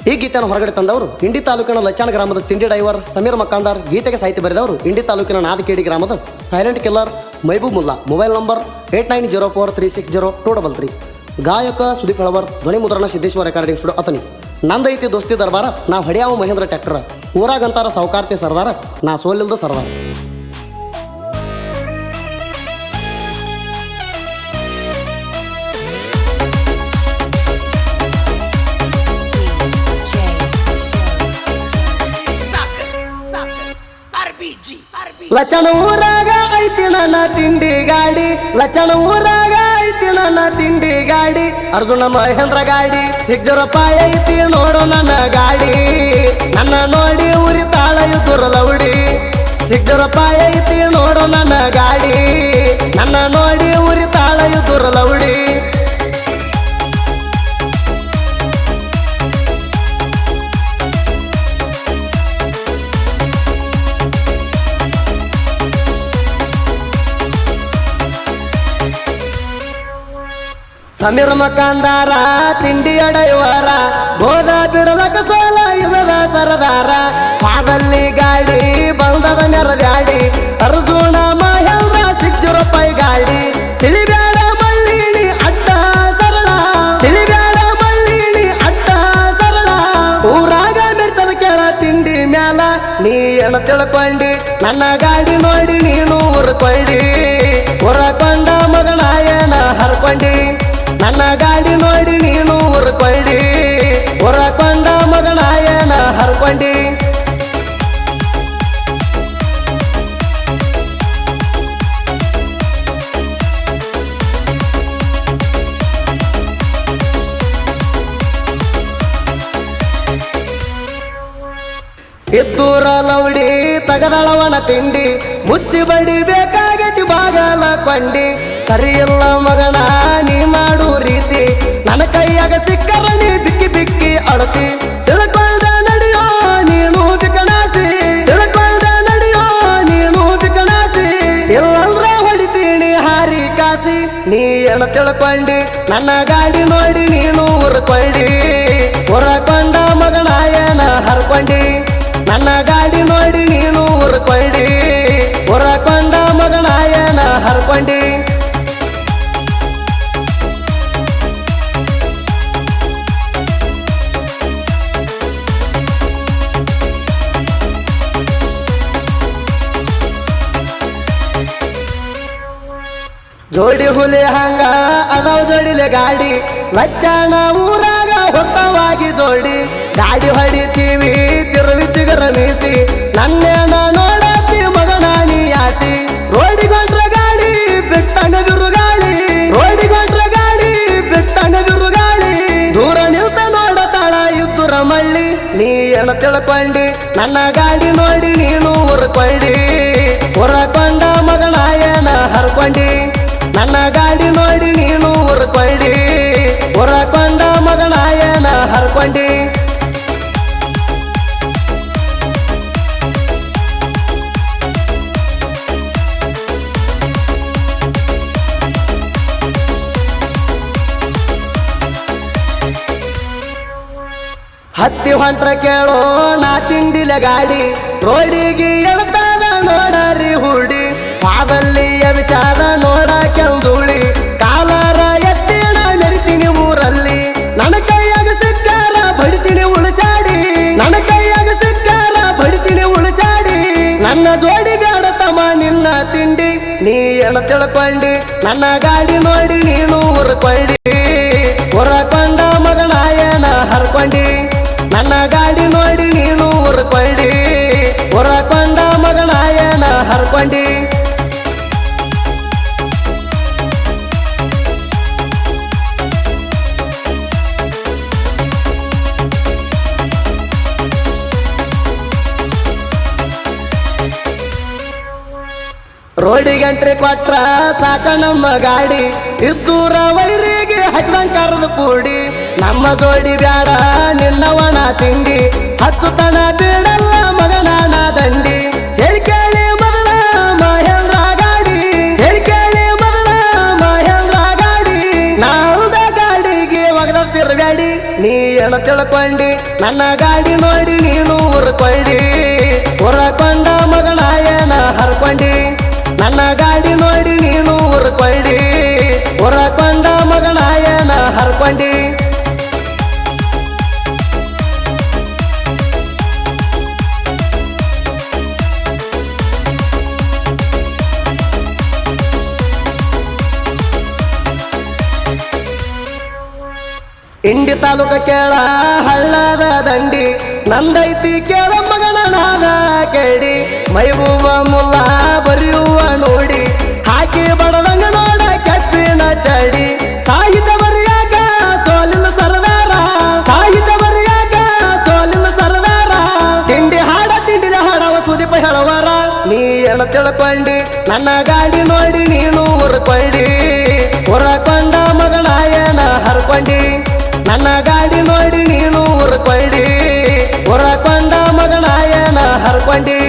ಈ ಗೀತೆಯನ್ನು ಹೊರಗಡೆ ತಂದವರು ಇಂಡಿ ತಾಲೂಕಿನ ಲಚ್ಚಾಣ ಗ್ರಾಮದ ತಿಂಡಿ ಡೈವರ್ ಸಮೀರ್ ಮಕ್ಕಾಂದಾರ್. ಗೀತೆಗೆ ಸಾಹಿತ್ಯ ಬರೆದವರು ಇಂಡಿ ತಾಲೂಕಿನ ನಾದಕೇಡಿ ಗ್ರಾಮದ silent killer Mehboob Mulla. Mobile number 8904360233. ಗಾಯಕ ಸುದೀಪ್ ಹಳವರ್. ಧ್ವನಿ ಮುದ್ರಣ ಸಿದ್ದೇಶ್ವರ ರೆಕಾರ್ಡಿಂಗ್ ಸ್ಟುಡಿಯೋ ಅತನಿ. ನಂದೈತಿ ದೋಸ್ತಿ ದರ್ಬಾರ, ನಾ ಹೊಡಿಯಾವ ಮಹೇಂದ್ರ ಟ್ರ್ಯಾಕ್ಟರ್. ಊರಾಗಂತಾರ ಸಾವುಕಾರ್ತಿ ಸರ್ದಾರ, ನಾ ಸೋಲಿಲ್ದ ಸರ್ದಾರ. ಲಚನ ಊರಾಗ ಐತಿ ನನ್ನ ತಿಂಡಿ ಗಾಡಿ, ಲಚನ ಊರಾಗ ಐತಿ ನನ್ನ ತಿಂಡಿ ಗಾಡಿ. ಅರ್ಜುನ ಮಹೇಂದ್ರ ಗಾಡಿ 605 ಐತಿ ನೋಡು ನನ್ನ ಗಾಡಿ. ನನ್ನ ನೋಡಿ ಉರಿತಾಳ ಇದುರ ಲೌಡಿ. 605 ಐತಿ ನೋಡು ನನ್ನ ಗಾಡಿ. ನನ್ನ ನೋಡಿ ಉರಿತಾಳ ಇದುರ ಲೌಡಿ. ಸಮೀರ್ ಮಕ್ಕಾಂದಾರ ತಿಂಡಿ ಡೈವರ, ಬೋಧ ಬಿಡಲಕ ಸೋಲ ಇಲ್ಲದ ಸರದಾರ. ಪಾದಲ್ಲಿ ಗಾಡಿ ಬಂದದ ಮೆರದಾಡಿ, ಅರ್ಜುನ ಮಹೇಂದ್ರ 605 ಗಾಡಿ. ತಿಳಿಬ್ಯಾಡ ಮಳ್ಳಿನಿ ಅಡ್ಡ ಸರಳ, ತಿಳಿಬ್ಯಾಡ ಮಳ್ಳಿನಿ ಅಡ್ಡ ಸರಳ. ಊರಾಗ ಮಿರ್ತದ ಕೆಳ ತಿಂಡಿ ಮ್ಯಾಲ, ನೀ ಏನ ತಿಳ್ಕೊಂಡಿ ನನ್ನ ಗಾಡಿ ನೋಡಿ ನೀನು ಉರ್ಕೊಂಡಿ. ಉರಕೊಂಡ ಮಗನ ಏನ ಹರ್ಕೊಂಡಿ, ನನ್ನ ಗಾಡಿ ನೋಡಿ ನೀನು ಉರ್ಕೊಂಡಿ. ಉರಕೊಂಡ ಮಗನ ಏನ ಹರ್ಕೊಂಡಿ. ಇದ್ದೂರ ಲೌಡಿ ತಗದಳವನ ತಿಂಡಿ, ಮುಚ್ಚಿ ಬಡಿ ಬೇಕಾಗೈತಿ ಬಾಗಲ ಕೊಂಡಿ. ಸರಿ ಇಲ್ಲ ಮಗನ ನೀ ಮಾಡು ರೀತಿ, ನನ್ನ ಕೈಯಾಗ ಸಿಕ್ಕರ ನೀ ಬಿಕ್ಕಿ ಬಿಕ್ಕಿ ಅಳತಿ. ತಿಳ್ಕೊಂಡ ನಡಿಯೋ ನೀನು ಬಿಕಣಾಸಿ, ತಿಳ್ಕೊಂಡ ನಡಿಯೋ ನೀನು ಬಿಕಣಾಸಿ. ಇಲ್ಲಂದ್ರ ಹೊಡಿತೀನಿ ಹಾರಿ ಕಾಸಿ. ನೀ ಏನ ತಿಳ್ಕೊಂಡಿ ನನ್ನ ಗಾಡಿ ನೋಡಿ ನೀನು ಉರ್ಕೊಂಡಿ. ಉರಕೊಂಡ ಮಗನ ಏನ ಹರ್ಕೊಂಡಿ, ನನ್ನ ಗಾಡಿ ನೋಡಿ ನೀನು ಉರ್ಕೊಂಡಿ. ಉರಕೊಂಡ ಮಗನ ಏನ ಹರ್ಕೊಂಡಿ. ಜೋಡಿ ಹುಲಿ ಹಂಗ ಅದಾವ ಜೋಡಿಲೆ ಗಾಡಿ, ಲಚ್ಚಾಣ ಊರಾಗ ಹೊತ್ತವಾಗಿ ಜೋಡಿ. ಗಾಡಿ ಹೊಡಿತೀವಿ ತಿರುವಿ ಚಿಗರ ಮೀಸಿ, ನನ್ನೇನ ನೋಡತ್ತಿ ಮಗನ ನೀ ಆಸಿ. ರೋಡಿಗೊಂಡ್ರ ಗಾಡಿ ಬಿಟ್ಟಂಗ ಬಿರುಗಾಳಿ, ರೋಡಿಗೊಂಡ್ರ ಗಾಡಿ ಬಿಟ್ಟಂಗ ಬಿರುಗಾಳಿ. ದೂರ ನಿಲ್ತ ನೋಡತಾಳ ಇದ್ದುರ ಮಳ್ಳಿ, ನೀ ಏನ ತಿಳ್ಕೊಂಡಿ ನನ್ನ ಗಾಡಿ ನೋಡಿ ನೀನು ಉರ್ಕೊಂಡಿ. ಉರಕೊಂಡ ಮಗನ ಏನ ಹರ್ಕೊಂಡಿ, ನನ್ನ ಗಾಡಿ ನೋಡಿ ನೀನು ಉರ್ಕೊಂಡಿ. ಉರಕೊಂಡ ಮಗನ ಏನ ಹರ್ಕೊಂಡಿ. ಹತ್ತಿ ಹೊಂಟ್ರ ಕೇಳೋ ನಾ ತಿಂಡಿಲ ಗಾಡಿ, ರೋಡಿಗೆ ಎಳ್ತಾದ ನೋಡರಿ ಹುಡಿ. ಪಾದಲ್ಲಿ ಎಬಿಸಾದ ನೋಡ ಕೆಂದುಳಿ, ಕಾಲರ ಎತ್ತಿನ ಮೆರಿತೀನಿ ಊರಲ್ಲಿ. ನನ್ನ ಕೈಯಾಗ ಸಿಕ್ಕಾರ ಬಡಿತೀನಿ ಉಳಿಸಾಡಿ, ನನ್ನ ಕೈಯಾಗ ಸಿಕ್ಕಾರ ಬಡಿತೀನಿ ಉಳಿಸಾಡಿ. ನನ್ನ ಜೋಡಿ ಬೇಡತಮ್ಮ ನಿನ್ನ ತಿಂಡಿ, ನೀ ಏನ ತಿಳ್ಕೊಂಡಿ ನನ್ನ ಗಾಡಿ ನೋಡಿ ನೀನು ಉರ್ಕೊಂಡಿ. ಉರಕೊಂಡ ಮಗನ ಏನ ಹರ್ಕೊಂಡಿ, ನನ್ನ ಗಾಡಿ ನೋಡಿ ನೀನು ಉರ್ಕೊಂಡಿ. ಉರಕೊಂಡ ಮಗನ ಏನ ಹರ್ಕೊಂಡಿ. ರೋಡಿಗಂಟ್ರಿ ಕೊಟ್ರ ಸಾಕ ನಮ್ಮ ಗಾಡಿ, ಇದ್ದೂರ ವೈರಿಗೆ ಹಚ್ಚದಂಗ್ ಕರೆದು ಕೂಡಿ. ನಮ್ಮ ಜೋಡಿ ಬ್ಯಾಡ ನಿನ್ನವನ ತಿಂಡಿ, ಹತ್ತು ತನ ಬಿಡಲ್ಲ ಮಗನ ನಾ ದಂಡಿ. ಹೇಳಿ ಕೇಳಿ ಮೊದಲ ಮಹೇಂದ್ರ ಗಾಡಿ, ಹೇಳಿ ಕೇಳಿ ಮೊದಲ ಮಹೇಂದ್ರ ಗಾಡಿ. ನಾವುದ ಗಾಡಿಗೆ ಒಗದ ತಿರ್ಬ್ಯಾಡಿ, ನೀ ಏನ ತಿಳ್ಕೊಂಡಿ ನನ್ನ ಗಾಡಿ ನೋಡಿ ನೀನು ಉರ್ಕೊಂಡಿ ಉರಕೊಂಡ ಮಗನಾಯನ ಹರ್ಕೊಂಡಿ ನನ್ನ ಗಾಡಿ ನೋಡಿ ನೀನು ಉರ್ಕೊಂಡಿ ಉರಕೊಂಡ ಮಗನಾಯನ ಹರ್ಕೊಂಡಿ ಇಂಡಿ ತಾಲೂಕ ಕೇಳ ಹಳ್ಳದ ದಂಡಿ ನಂದೈತಿ ಕೇಳ ಮಗನ ನಾದ ಕೇಳಿ ಮೈಬೂವ ಮುಲ್ಲ ಬರೆಯುವ ನೋಡಿ ಹಾಕಿ ಬಡದಂಗ ನೋಡ ಕೆಪ್ಪಿನ ಚಡಿ ಸಾಹಿತ್ಯ ಬರೆಯಾಗ ಸೋಲಿಲ್ಲ ಸರದಾರ ಸಾಹಿತ್ಯ ಬರೆಯಾಗ ಸೋಲಿಲ್ಲ ಸರದಾರ ತಿಂಡಿ ತಿಂಡಿದ ಹಾಡವ ಸುದೀಪ ಹೇಳವಾರ ನೀ ಏನ ತಿಳ್ಕೊಂಡಿ ನನ್ನ ಗಾಡಿ ನೋಡಿ ನೀನು ಉರ್ಕೊಂಡಿ ಉರಕೊಂಡ ಮಗನಾಯನ ಹರ್ಕೊಂಡಿ ನನ್ನ ಗಾಡಿ ನೋಡಿ ನೀನು ಉರ್ಕೊಂಡಿ ಉರಕೊಂಡ ಮಗನಾಯನ ಹರ್ಕೊಂಡಿ